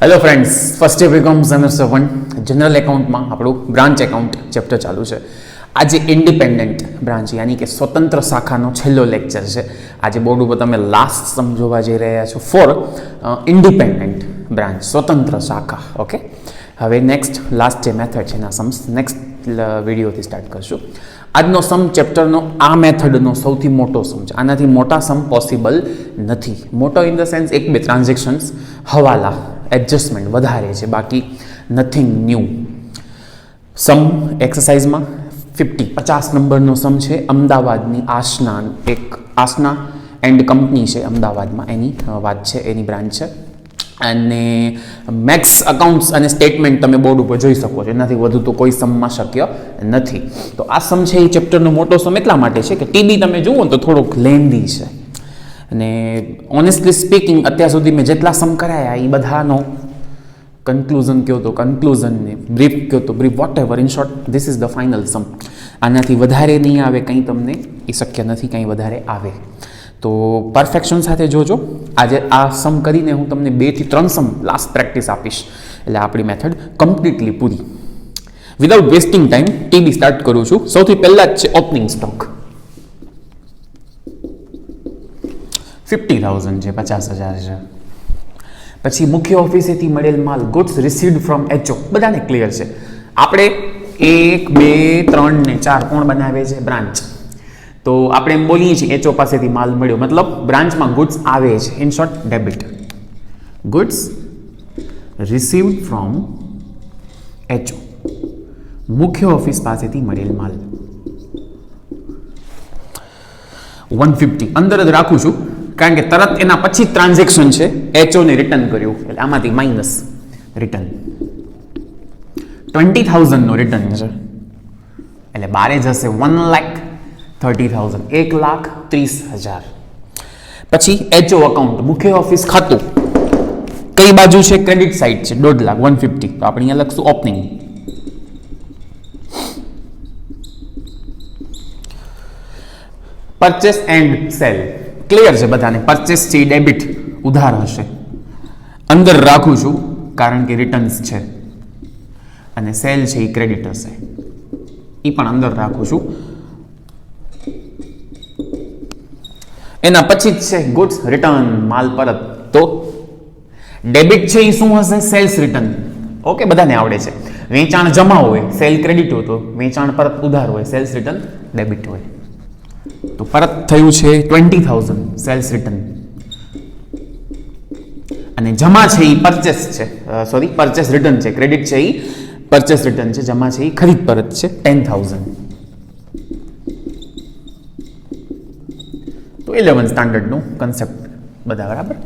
Hello friends, first year BCom semester 1 general એકાઉન્ટમાં આપણું branch account chapter ચાલુ છે. આજે ઇન્ડિપેન્ડન્ટ બ્રાન્ચ યાની કે સ્વતંત્ર શાખાનો છેલ્લો લેક્ચર છે. આજે બોર્ડ ઉપર તમે લાસ્ટ સમજવા જઈ રહ્યા છો ફોર ઇન્ડિપેન્ડન્ટ બ્રાન્ચ, સ્વતંત્ર શાખા. ઓકે, હવે નેક્સ્ટ લાસ્ટ જે મેથડ છે એના સમ્સ નેક્સ્ટ વિડીયોથી સ્ટાર્ટ કરશું. આજનો સમ ચેપ્ટરનો આ મેથડનો સૌથી મોટો સમ છે. આનાથી મોટા સમ પોસિબલ નથી. મોટો ઇન ધ સેન્સ એક બે ટ્રાન્ઝેક્શન્સ, હવાલા, એડજસ્ટમેન્ટ વધારે છે, બાકી નથિંગ ન્યૂ. સમ એક્સરસાઇઝમાં 50 નંબરનો સમ છે. અમદાવાદની આસના એન્ડ કંપની છે અમદાવાદમાં, એની વાત છે, એની બ્રાન્ચ છે. અને મેક્સ અકાઉન્ટ્સ અને સ્ટેટમેન્ટ તમે બોર્ડ ઉપર જોઈ શકો છો. એનાથી વધુ તો કોઈ સમમાં શક્ય નથી. તો આ સમ છે એ ચેપ્ટરનો મોટો સમ એટલા માટે છે કે ટીબી તમે જુઓ ને તો થોડોક લેન્ધી છે. અને ઓનેસ્ટલી સ્પીકિંગ અત્યાર સુધી મેં જેટલા સમ કરાયા એ બધાનો કન્ક્લુઝન કહો તો કન્ક્લુઝન ને બ્રીફ કહો તો brief, whatever, in short this is the final sum. આનાથી વધારે નહીં આવે કંઈ, તમને એ શક્ય નથી કંઈ વધારે આવે. તો પરફેક્શન સાથે જોજો. આજે આ સમ કરીને હું તમને 2 થી 3 સમ લાસ્ટ પ્રેક્ટિસ આપીશ, એટલે આપણી મેથડ કમ્પ્લીટલી પૂરી. વિધાઉટ વેસ્ટિંગ ટાઈમ ટીબી સ્ટાર્ટ કરું છું. સૌથી પહેલાં જ છે ઓપનિંગ સ્ટોક 50,000 છે, 50,000 છે. પછી મુખ્ય ઓફિસેથી મળેલ માલ, ગુડ્સ રિસીવ્ડ ફ્રોમ એચઓ, બધાને ક્લિયર છે. આપણે 1, 2, 3 ને 4 કોણ બનાવે છે? બ્રાન્ચ. તો આપણે એમ બોલીએ છીએ એચઓ પાસેથી માલ મળ્યો, મતલબ બ્રાન્ચમાં ગુડ્સ આવે છે. In short debit. Goods received from HO, મુખ્ય ઓફિસ પાસેથી મળેલ માલ 150 અંદર જ રાખું છું, કારણ કે તરત એના પછી ટ્રાન્ઝેક્શન છે, એચઓને રિટર્ન કર્યું, એટલે આમાંથી માઇનસ રિટર્ન 20,000 નો રિટર્ન છે, એટલે બારે જશે 1,30,000, 1,30,000. પછી એચઓ અકાઉન્ટ, મુખ્ય ઓફિસ ખાતું કઈ બાજુ છે? ક્રેડિટ સાઇડ છે, 1,50,000, 150. તો આપણે અહીંયા લખશું opening. Purchase and cell clear છે બધાને. પરચેસ છે ડેબિટ, ઉધાર હશે, અંદર રાખું છું કારણ કે રિટર્ન્સ છે. અને સેલ છે એ ક્રેડિટ હશે, એ પણ અંદર રાખું છું. એના પછી જ છે ગુડ્સ રિટર્ન, માલ પરત. તો ડેબિટ છે એ શું હશે? Sales return. ઓકે, બધાને આવડે છે. વેચાણ જમા હોય, સેલ ક્રેડિટ હોય, તો વેચાણ પરત ઉધાર હોય, સેલ્સ રિટર્ન ડેબિટ હોય. તો પરત થયું છે 20,000, સેલ્સ રિટર્ન. અને જમા છે એ પરચેસ છે, સોરી પરચેસ રિટર્ન છે. ક્રેડિટ છે એ પરચેસ રિટર્ન છે, જમા છે એ ખરીદ પરત છે, 10,000. તો 11 સ્ટાન્ડર્ડનું કન્સેપ્ટ બધા બરાબર.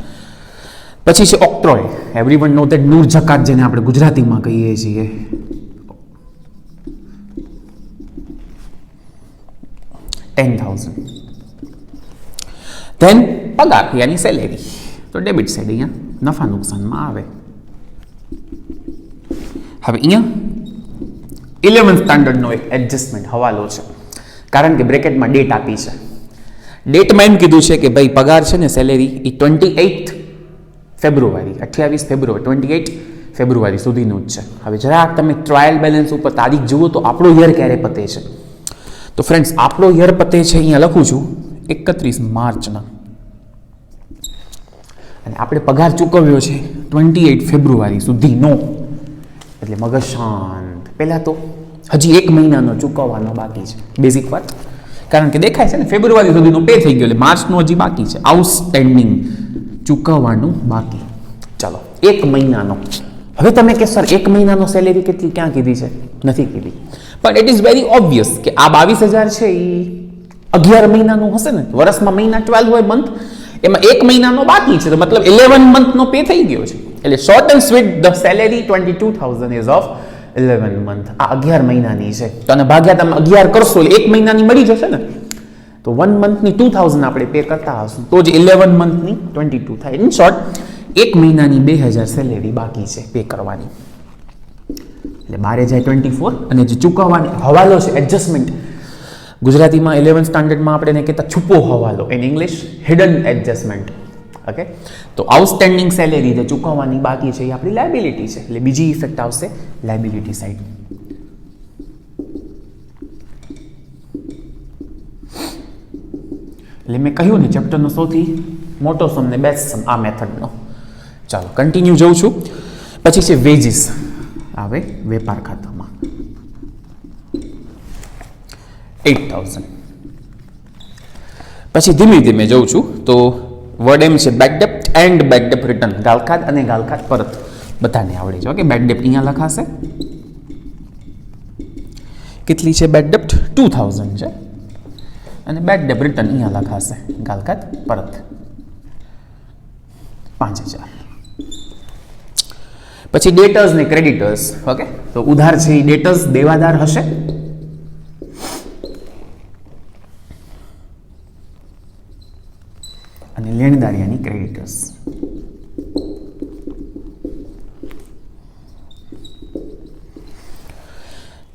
પછી છે ઓક્ટ્રોય. એવરીવન નો ધેટ નૂર જકાત, જેને આપણે ગુજરાતીમાં કહીએ છીએ. $10,000. ધેન પગાર યાની સેલેરી, તો ડેબિટ સાઈડ અહીંયા નફા નુકસાનમાં આવે. હવે અહીંયા 11 સ્ટાન્ડર્ડનો એક એડજસ્ટમેન્ટ હવાલો છે, કારણ કે બ્રેકેટમાં ડેટ આપી છે. ડેટમાં એમ કીધું છે કે ભાઈ પગાર છે ને, સેલેરી એ 28 ફેબ્રુઆરી, 28 ફેબ્રુઆરી, 28 ફેબ્રુઆરી સુધીનું જ છે. હવે જરાક તમે ટ્રાયલ બેલેન્સ ઉપર તારીખ જુઓ તો આપણો યર ક્યારે પતે છે. તો ફ્રેન્ડ્સ, આપણો યર પતે છે, અહીંયા લખું છું 31 માર્ચના, અને આપણે પગાર ચૂકવ્યો છે 28 ફેબ્રુઆરી સુધીનો, એટલે મગજ શાંત. પહેલાં તો હજી 1 મહિનાનો ચૂકવવાનો બાકી છે, બેઝિક વાત, કારણ કે દેખાય છે ને ફેબ્રુઆરી સુધીનો પે થઈ ગયો, એટલે માર્ચનું હજી બાકી છે, આઉટસ્ટેન્ડિંગ ચૂકવવાનું બાકી. ચાલો, 1 મહિનાનો. હવે તમે કે સર 1 મહિનાનો સેલેરી કેટલી ક્યાં કીધી છે? નથી કીધી, પણ ઇટ ઇઝ વેરી ઓબ્વિયસ કે આ 22,000 છે એ 11 મહિનાનું હશે ને. વર્ષમાં મહિના 12 હોય, મંથ, એમાં 1 મહિનાનો બાકી છે, તો મતલબ 11 મંથનો પે થઈ ગયો છે. એટલે short and sweet the salary 22,000 ease of 11 month. આ 11 મહિનાની છે, તો આને ભાગ્યા તમે 11 કરશો એટલે 1 મહિનાની મળી જશે ને. તો 1 મંથની 2,000 આપણે પે કરતા હશું, તો જ 11 મંથની 22 થાય. ઇન શોર્ટ 1 મહિનાની 2,000 સેલેરી બાકી છે પે કરવાની, એટલે બારે જાય 24. અને જે ચૂકવવાની હવાલો છે એડજસ્ટમેન્ટ, ગુજરાતીમાં 11 સ્ટાન્ડર્ડમાં આપણે એને કહેતા છુપો હવાલો, in English hidden adjustment. Okay, તો આઉટસ્ટેન્ડિંગ સેલેરી જે ચૂકવવાની બાકી છે એ આપણી લાયબિલિટી છે, એટલે બીજી ઇફેક્ટ આવશે લાયબિલિટી સાઈડ. એટલે મેં કહ્યું ને ચેપ્ટરનો સૌથી મોટો સમ ને બેસ્ટ સમ આ મેથડનો. ચાલો કન્ટિન્યુ જઉં છું. પછી છે વેજીસ, આવે વેપાર ખાતામાં 8000. પછી ધીમે ધીમે જઉં છું તો વર્ડ એમ છે બેડ ડેપ્ટ એન્ડ બેડ ડેપ્ટ રિટર્ન, ગાલખાત અને ગાલખાત પરત બધાને આવડે છે. ઓકે, બેડ ડેપ્ટ અહીંયા લખાશે, કેટલી છે બેડ ડેપ્ટ 2000 છે, અને બેડ ડેપ્ટ રિટર્ન અહીંયા લખાશે ગાલખાત પરત 5000. પછી ડેટર્સ ને ક્રેડિટર્સ. ઓકે, તો ઉધાર છે એ ડેટર્સ દેવાદાર હશે, અને લેણદારિયાની ક્રેડિટર્સ.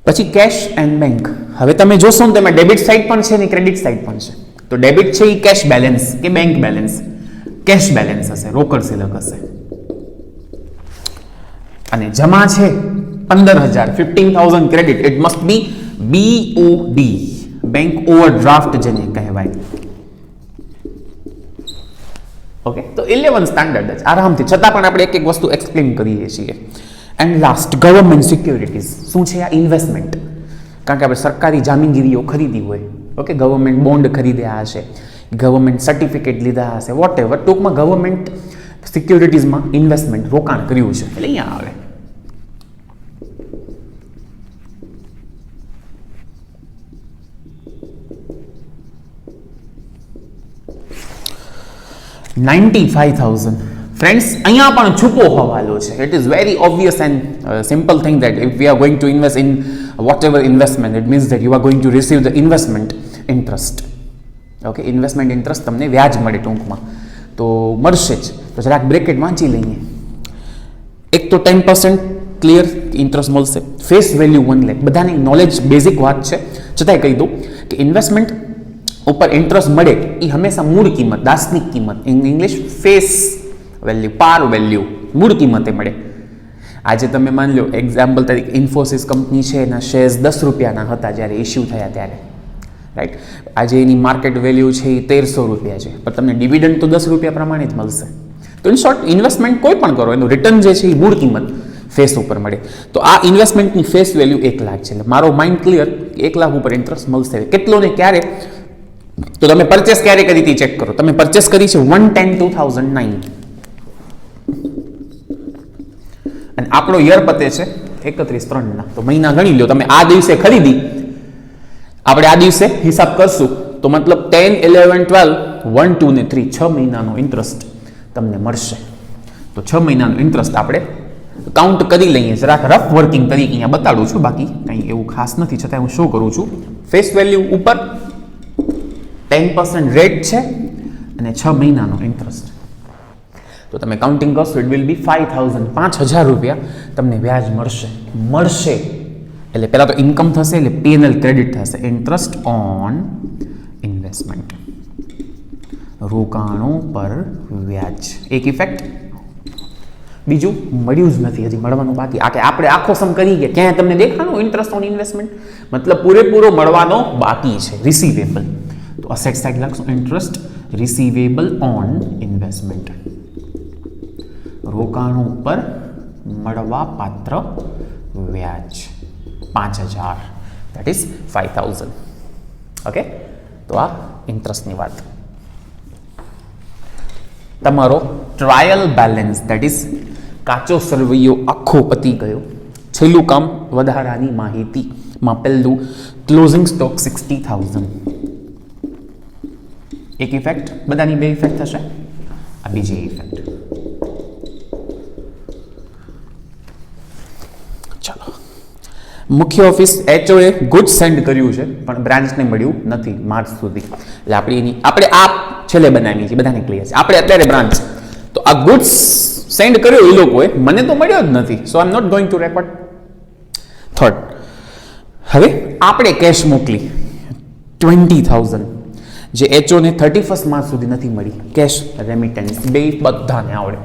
પછી કેશ એન્ડ બેંક. હવે તમે જોશો ને તેમાં ડેબિટ સાઇડ પણ છે ને ક્રેડિટ સાઇડ પણ છે. તો ડેબિટ છે એ કેશ બેલેન્સ કે બેંક બેલેન્સ, કેશ બેલેન્સ હશે, રોકડ શિલક હશે. અને જમા છે 15000, 15000 credit, it must be BOD, bank overdraft જેને કહેવાય. ઓકે, તો 11 સ્ટાન્ડર્ડ જ આરામથી, છતાં પણ આપણે એક એક વસ્તુ એક્સપ્લેન કરીએ છીએ. And last government securities. શું છે આ? ઇન્વેસ્ટમેન્ટ. કારણ કે આપણે સરકારી જામીનગીરીઓ ખરીદી હોય, ઓકે, ગવર્મેન્ટ બોન્ડ ખરીદ્યા હશે, ગવર્મેન્ટ સર્ટિફિકેટ લીધા હશે, વોટ એવર, ટૂંકમાં ગવર્મેન્ટ સિક્યોરિટીઝમાં ઇન્વેસ્ટમેન્ટ રોકાણ કર્યું છે, એટલે અહીંયા આવે. $95,000. ફ્રેન્ડ્સ, અહીંયા પણ છુપો હવાલો છે. It is very obvious and simple thing that if we are going to invest in vote ever investment, it means that you are going to receive the investment interest. Okay, investment interest તમને વ્યાજ મળે ટૂંકમાં, તો મળશે જ. તો જરાક bracket વાંચી લઈએ. એક તો 10% ક્લિયર ઇન્ટરેસ્ટ મળશે, ફેસ વેલ્યુ 1 લાખ. બધાની નોલેજ બેઝિક વાત છે, છતાંય કહી દઉં કે ઇન્વેસ્ટમેન્ટ ઉપર ઇન્ટરેસ્ટ મળે એ હંમેશા મૂળ કિંમત, દાર્શનિક કિંમત, ઇન ઇંગ્લિશ ફેસ વેલ્યુ, પાર વેલ્યુ, મૂળ કિંમતે મળે. આજે તમે માની લો એક્ઝામ્પલ તરીકે ઇન્ફોસિસ કંપની છે, એના શેર્સ 10 રૂપિયાના હતા જ્યારે ઇસ્યુ થયા ત્યારે, રાઈટ. આજે એની માર્કેટ વેલ્યુ છે એ 1300 રૂપિયા છે, પણ તમને ડિવિડન્ડ તો 10 રૂપિયા પ્રમાણે જ મળશે. તો ઇન શોર્ટ, ઇન્વેસ્ટમેન્ટ કોઈ પણ કરો એનું રિટર્ન જે છે એ મૂળ કિંમત ફેસ ઉપર મળે. તો આ ઇન્વેસ્ટમેન્ટની ફેસ વેલ્યુ 1 લાખ છે. એટલે મારો માઇન્ડ ક્લિયર, 1 લાખ ઉપર ઇન્ટરેસ્ટ મળશે. કેટલો ને ક્યારે? તો તમે પરચેસ ક્યારે કરી હતી ચેક કરો. તમે પરચેસ કરી છે 1/10/2009, અને આપણો યર પતે છે 31/3 તો મહિના ગણી લો તમે. આ દિવસે ખરીદી, આપણે આ દિવસે હિસાબ કરશું તો મતલબ 10, 11, 12, 1, 2 ને 3, 6 મહિનાનો ઇન્ટરેસ્ટ તમને મળશે. તો 6 મહિનાનો ઇન્ટરેસ્ટ આપણે કાઉન્ટ કરી લઈએ. જરાક રફ વર્કિંગ તરીકે અહીંયા બતાડું છું, બાકી કંઈ એવું ખાસ નથી, છતાં હું શો કરું છું. ફેસ વેલ્યુ ઉપર 10% રેટ છે અને 6 મહિનાનો ઇન્ટરેસ્ટ. તો તમે કાઉન્ટિંગ કરશો, ઇટ વિલ બી 5000, 5000 રૂપિયા તમને વ્યાજ મળશે. એટલે પહેલા તો ઇન્કમ થશે, એટલે P&L ક્રેડિટ થશે, ઇન્ટરેસ્ટ ઓન ઇન્વેસ્ટમેન્ટ, રોકાણો પર વ્યાજ. એક ઇફેક્ટ. બીજું મળ્યું જ નથી, હજી મળવાનું બાકી. આપણે આખો સમ કરી ગયા, ક્યાંય તમને દેખાણું ઇન્ટરેસ્ટ ઓન ઇન્વેસ્ટમેન્ટ? મતલબ પૂરેપૂરો મળવાનો બાકી છે. રિસીવેબલ, તો અસેટ સાઇડ લખશું ઇન્ટરેસ્ટ રિસીવેબલ ઓન ઇન્વેસ્ટમેન્ટ, રોકાણો પર મળવા પાત્ર વ્યાજ 5000, દેટ ઇઝ 5000. ઓકે, તો આ ઇન્ટરેસ્ટની વાત. તમારો ટ્રાયલ બેલેન્સ, દેટ ઇઝ કાચો સરવૈયો આખો પતી ગયો. છેલ્લું કામ વધારાની માહિતીમાં પહેલું ક્લોઝિંગ સ્ટોક 60000. એક ઇફેક્ટ, બધાની 2 ઇફેક્ટ થશે. આ બીજી ઇફેક્ટ. ચાલો, મુખ્ય ઓફિસ HOએ ગુડ્સ સેન્ડ કર્યું છે, પણ બ્રાન્ચને મળ્યું નથી માર્ચ સુધી. એટલે આપણે આ છેલ્લે બનાવી છે, બધાને ક્લિયર છે. આપણે અત્યારે બ્રાન્ચ, તો આ ગુડ્સ સેન્ડ કર્યો એ લોકોએ, મને તો મળ્યો જ નથી. So I am not going to record. Third, હવે આપણે કેશ મોકલી 20000. જે એચઓ ને 31 માર્ચ સુધી નથી મળી, કેશ રેમિટન્સ, બે બધાને આવડે.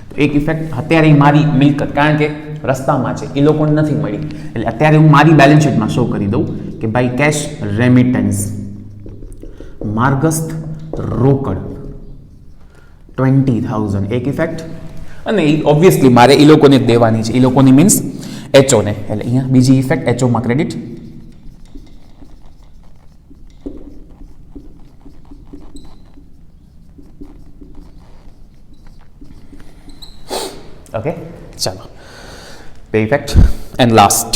તો એક ઇફેક્ટ અત્યારે મારી મિલકત, કારણ કે રસ્તામાં છે, એ લોકોને નથી મળી, એટલે અત્યારે હું મારી બેલેન્સ શીટમાં શો કરી દઉં કે ભાઈ કેશ રેમિટન્સ, માર્ગસ્થ રોકડ 20,000 એક ઇફેક્ટ. અને ઓબ્વિયસલી મારે એ લોકોને જ દેવાની છે, એ લોકોની મીન્સ એચઓને, એટલે અહીંયા બીજી ઇફેક્ટ એચઓમાં ક્રેડિટ. ઓકે, ચાલો બે ઇફેક્ટ. એન્ડ લાસ્ટ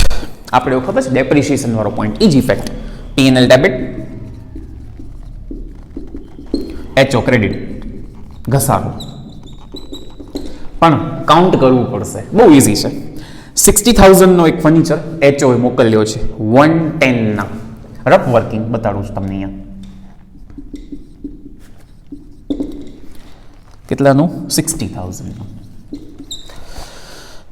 આપણે એવું ખબર છે ડેપ્રિશિએશન વાળો પોઈન્ટ, એ જ effect, P&L debit, HO credit, ઘસારો. પણ કાઉન્ટ કરવું પડશે, બહુ ઇઝી છે. 60,000નો એક ફર્નિચર એચઓએ મોકલ્યો છે 110ના, રફ વર્કિંગ બતાડું છું તમને અહીંયા. કેટલાનું? 60,000નું,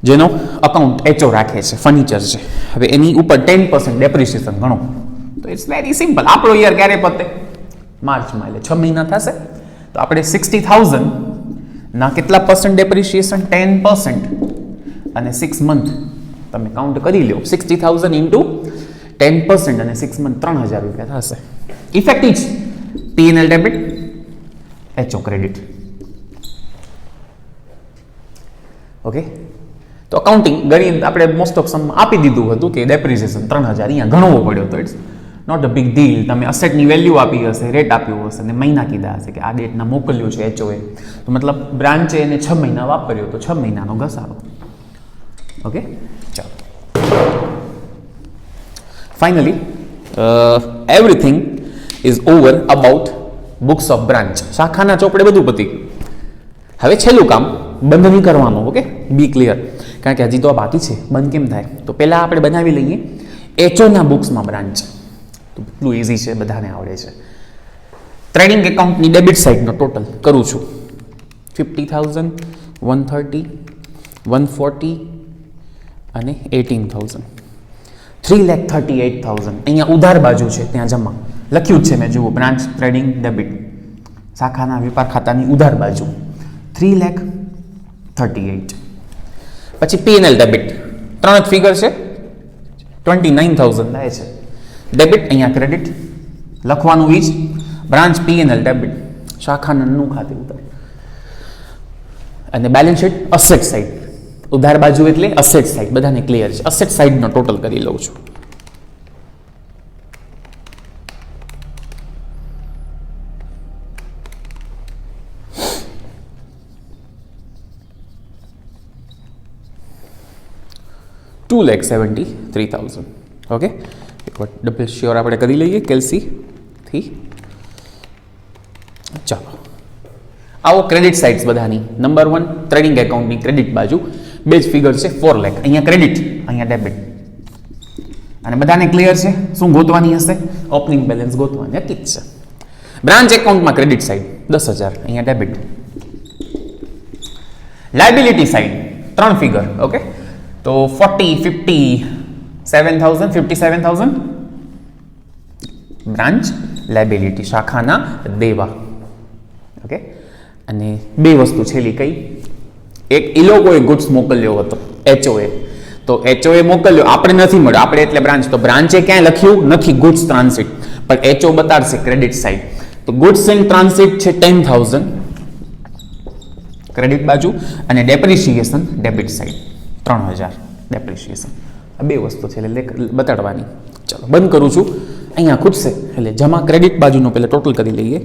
જેનો અકાઉન્ટ એચઓ રાખે છે, ફર્નિચર છે. હવે એની ઉપર 10% ડેપ્રિશિએશન ગણો તો ઇટ્સ વેરી સિમ્પલ. આપણો યર ક્યારે પતે? માર્ચમાં, એટલે 6 મહિના થશે. તો આપણે 60,000 ના કેટલા પર્સન્ટ ડેપ્રિશિએશન? 10%, અને 6 મંથ તમે કાઉન્ટ કરી લો. 60,000 ઇન્ટુ 10% અને 6 મંથ 3,000 રૂપિયા થશે. ઇફેક્ટ જ P&L debit, HO credit. Okay, તો અકાઉન્ટિંગ ગણી આપણે મોસ્ટ ઓફ સમ આપી દીધું હતું કે ડેપ્રિસિએશન 3,000 અહીંયા ગણવો પડ્યો, તો it's not a big deal. તમે અસેટની વેલ્યુ આપી હશે, રેટ આપ્યો હશે, અને મહિના કીધા હશે કે આ ડેટના મોકલ્યું છે એચઓએ, તો મતલબ બ્રાન્ચે એને 6 મહિના વાપર્યો, તો 6 મહિનાનો ઘસારો. ઓકે, ચાલો. Finally everything is over about books of branch. શાખાના ચોપડે બધું પતી ગયું. હવે છેલ્લું કામ બંધ નહીં કરવાનું. ઓકે, બી ક્લિયર, કારણ કે હજી તો આ બાકી છે. બંધ કેમ થાય? તો પહેલાં આપણે બનાવી લઈએ એચઓના બુક્સમાં બ્રાન્ચ. તો એટલું ઇઝી છે, બધાને આવડે છે. ટ્રેડિંગ એકાઉન્ટની ડેબિટ સાઇડનો ટોટલ કરું છું 50,000, 130, 140 અને 18,000, 3,38,000. અહીંયા ઉધાર બાજુ છે, ત્યાં જમા લખ્યું જ છે મેં, જુઓ, બ્રાન્ચ ટ્રેડિંગ ડેબિટ, શાખાના વેપાર ખાતાની ઉધાર બાજુ 3,38,000. પછી પીએનએલ ડેબિટ 3 જ ફિગર છે, 29,000 થાય છે. ડેબિટ અહીંયા ક્રેડિટ લખવાનું ઈ જ, બ્રાન્ચ પીએનએલ ડેબિટ, શાખાનું ખાતે ઉધાર. અને બેલેન્સ શીટ અસેટ સાઇડ, ઉધાર બાજુ એટલે અસેટ સાઇડ, બધાને ક્લિયર છે. અસેટ સાઇડનો ટોટલ કરી લઉં છું. $2,73,000. ઓકે, એક વાર ડબલ શ્યોર આપણે કરી લઈએ કેલ્સીથી. ચાલો, આવો ક્રેડિટ સાઇડ્સ બધાની. નંબર 1 ટ્રેડિંગ એકાઉન્ટની ક્રેડિટ બાજુ બે જ ફિગર છે, 4 લાખ. અહીંયા ક્રેડિટ, અહીંયા ડેબિટ. અને બધાને ક્લિયર છે શું ગોતવાની હશે? ઓપનિંગ બેલેન્સ ગોતવાની હતી જ છે. બ્રાન્ચ એકાઉન્ટમાં ક્રેડિટ સાઇડ 10,000, અહીંયા debit. Liability side 3 figure. Okay, તો 40, 50, 7,000, 57,000 બ્રાન્ચ લાયબિલિટી, શાખાના દેવા. ઓકે, અને બે વસ્તુ છેલ્લી કઈ? એક એ લોકોએ ગુડ્સ મોકલ્યો હતો એચઓએ, તો એચઓએ મોકલ્યો, આપણે નથી મળ્યો, આપણે એટલે બ્રાન્ચ. તો બ્રાન્ચે ક્યાંય લખ્યું નથી ગુડ્સ ટ્રાન્સિટ, પણ એચઓ બતાડશે ક્રેડિટ સાઇડ. તો ગુડ્સ એન્ડ ટ્રાન્સિટ છે 10,000 ક્રેડિટ બાજુ, અને ડેપ્રિશિએશન ડેબિટ સાઇડ 3,000 ડેપ્રિશિએશન. આ બે વસ્તુ છે એટલે બતાડવાની. ચાલો બંધ કરું છું. અહીંયા ખૂટશે એટલે જમા ક્રેડિટ બાજુનો પહેલાં ટોટલ કરી લઈએ.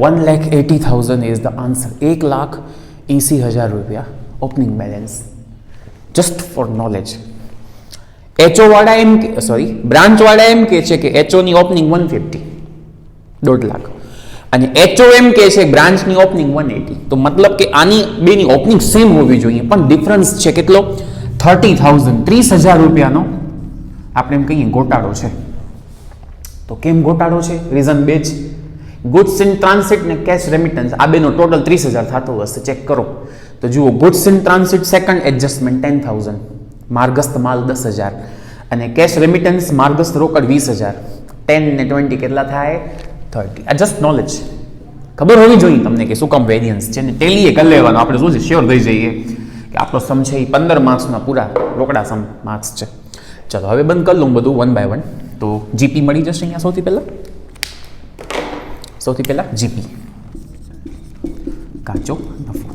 $1,80,000 is the answer. 1,80,000 રૂપિયા opening balance. Just four knowledge. HO વાળા એમ કે, સોરી, બ્રાન્ચ વાળા એમ કે છે કે એચઓ ની ઓપનિંગ 150, 1.5 લાખ, અને એચઓ એમ કે છે બ્રાન્ચની ઓપનિંગ 180. તો મતલબ કે આની બેની ઓપનિંગ સેમ હોવી જોઈએ, પણ ડિફરન્સ છે કેટલો? 30,000 30,000 રૂપિયાનો આપણે એમ કહીએ ગોટાળો છે. તો કેમ ગોટાળો છે? રીઝન બે જ, ગુડ્સ ઇન ટ્રાન્સિટ ને કેશ રેમિટન્સ, આ બેનો ટોટલ 30,000 થતો હશે. ચેક કરો તો જુઓ, ગુડ્સ ઇન ટ્રાન્સિટ સેકન્ડ એડજસ્ટમેન્ટ 10,000, માર્ગસ્થ માલ 10,000 અને કેશ રેમિટન્સ માર્ગસ્થ રોકડ 20,000. 10 ને 20 કેટલા થાય? 30. આ જસ્ટ નોલેજ, ખબર હોવી જોઈએ તમને કે શું કામ વેરિયન્સ છે ને ટેલીએ કરી લેવાનો. આપણે શું છે, શ્યોર થઈ જઈએ કે આપણો સમ છે એ 15 માર્ક્સના પૂરા રોકડા સમ માર્ક્સ છે. ચલો હવે બંધ કરી લઉં બધું વન બાય વન. તો જીપી મળી જશે અહીંયા સૌથી પહેલા જીપી, કાચો નફો.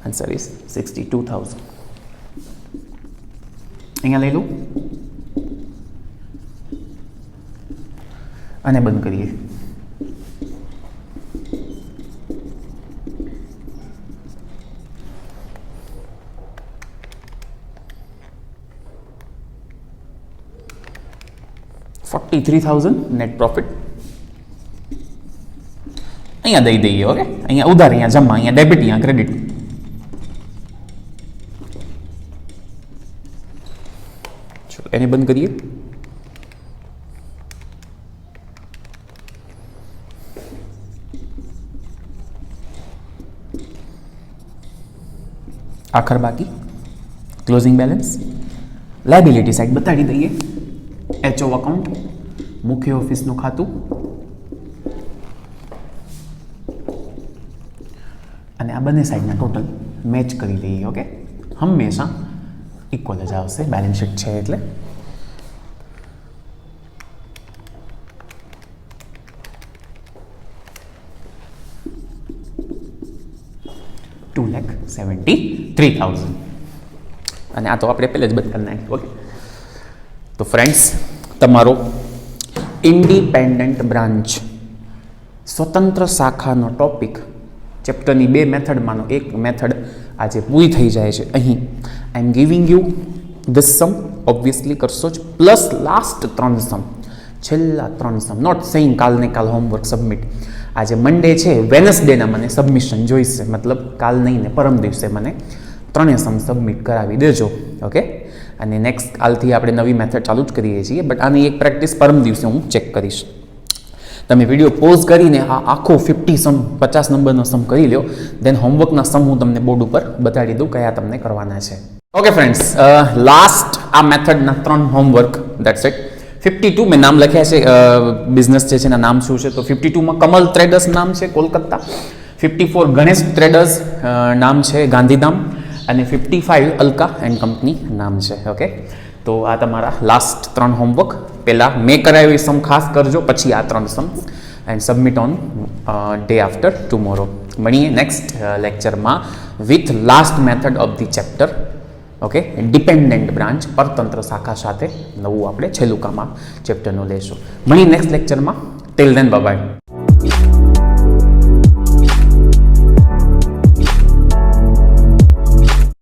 Answer is 62,000. અહીંયા લઈ લઉં અને બંધ કરીએ. $43,000 નેટ પ્રોફિટ અહીંયા દઈ દઈએ. ઓકે, અહીંયા ઉધાર, અહીંયા જમા, અહીંયા ડેબિટ, અહીંયા ક્રેડિટ. ચલો એને બંધ કરીએ. આખર બાકી ક્લોઝિંગ બેલેન્સ, લાયબિલિટી સાઈડ બતાડી દઈએ. HO અકાઉન્ટ, મુખ્ય ઓફિસનું ખાતું અને આ બંને સાઈડના ટોટલ મેચ કરી દઈએ. ઓકે, હંમેશા ઇક્વલ જ આવશે, બેલેન્સ શીટ છે એટલે. $2,73,000 અને આ તો આપણે પહેલે જ બંધ કરી નાખ્યું. ઓકે, તો ફ્રેન્ડ્સ, તમારો ઇન્ડિપેન્ડન્ટ બ્રાન્ચ સ્વતંત્ર શાખાનો ટોપિક ચેપ્ટરની 2 મેથડમાંનો એક મેથડ આજે પૂરી થઈ જાય છે. અહીં I am giving you this sum, obviously કરશો જ, પ્લસ લાસ્ટ 3 સમ, છેલ્લા 3 સમ. નોટ સેઇંગ કાલને કાલ હોમવર્ક સબમિટ. આજે મંડે છે, વેનસડેના મને સબમિશન જોઈશે, મતલબ કાલ નહીં ને પરમ દિવસે મને 3 સમ સબમિટ કરાવી દેજો. ઓકે, અને નેક્સ્ટ કાલથી આપણે નવી મેથડ ચાલુ જ કરીએ છીએ, બટ આની એક પ્રેક્ટિસ પરમ દિવસે હું ચેક કરીશ. તમે વિડીયો પોઝ કરીને આ આખો 50 સમ 50 નંબરનો સમ કરી લો, દેન હોમવર્કના સમ હું તમને બોર્ડ ઉપર બતાડી દઉં કયા તમને કરવાના છે. ઓકે ફ્રેન્ડ્સ, લાસ્ટ આ મેથડના 3 હોમવર્ક, દેટ્સ ઇટ. 52 મેં નામ લખ્યા છે, બિઝનેસ જે છે એના નામ શું છે? તો 52માં કમલ ટ્રેડર્સ નામ છે કોલકાતા, 54 ગણેશ ટ્રેડર્સ નામ છે ગાંધીધામ, અને 55 અલ્કા એન્ડ કંપની નામ છે. ઓકે, તો આ તમારા લાસ્ટ 3 હોમવર્ક. પહેલાં મેં કરાવ્યું સમ ખાસ કરજો, પછી આ 3 sum, and submit on day after tomorrow. મળીએ નેક્સ્ટ લેક્ચરમાં with last method of the chapter. Okay, dependent branch, પરતંત્ર શાખા સાથે નવું આપણે છેલ્લું કામ આ ચેપ્ટરનું લેશું. મળીએ નેક્સ્ટ લેક્ચરમાં. Till then bye bye.